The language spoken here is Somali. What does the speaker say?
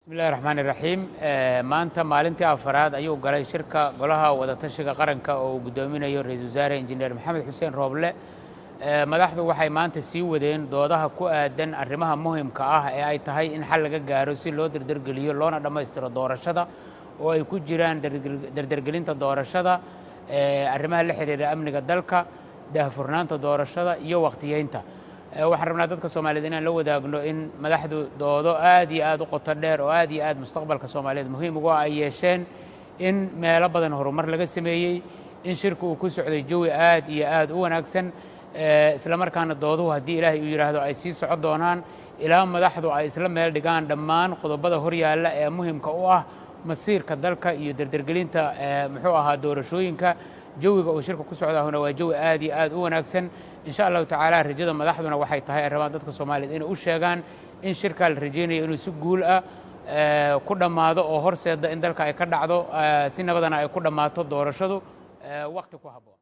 bismillahi raxmaani raxiim maanta maalintii afaraad ayuu galay shirka golaha wadatashiga qaranka oo uu guddoominayo ra-iisul wasaare injineer maxamed xuseen rooble madaxdu waxay maanta sii wadeen doodaha ku aadan arrimaha muhiimka ah ee ay tahay in xal laga gaaro si loo dardargeliyo loona dhammaystiro doorashada oo ay ku jiraan dardargelinta doorashada arrimaha la xiriira amniga dalka daahfurnaanta doorashada iyo waqtiyeynta waxaan rabnaa dadka Soomaaliyeed inaan la wadaagno in madaxdu doodo aad iyo aad u qoto dheer oo aad iyo aad mustaqbalka Soomaaliyeed muhiim ugu ah ay yeesheen in meelo badan horumar laga sameeyay in shirku uu ku socday jawi aad iyo aad u wanaagsan isla markaana dooduhu haddii Ilaahay uu yiraahdo ay sii socon doonaan ilaa madaxdu ay isla meel dhigaan dhammaan qodobada hor yaalla ee muhiimka u ah masiirka dalka iyo dardargelinta muxuu ahaa doorashooyinka jawiga uu shirku ku socdaahuna waa jawi aad iyo aad u wanaagsan insha Allah tacaala rajada madaxduna waxay tahay ay rabaan dadka Soomaaliyeed inay u sheegaan in shirka la rajeynayo inuu si guul ah ku dhamaado oo horseeda in dalka ay ka dhacdo si nabadana ay ku dhamaato doorashadu waqti ku habboon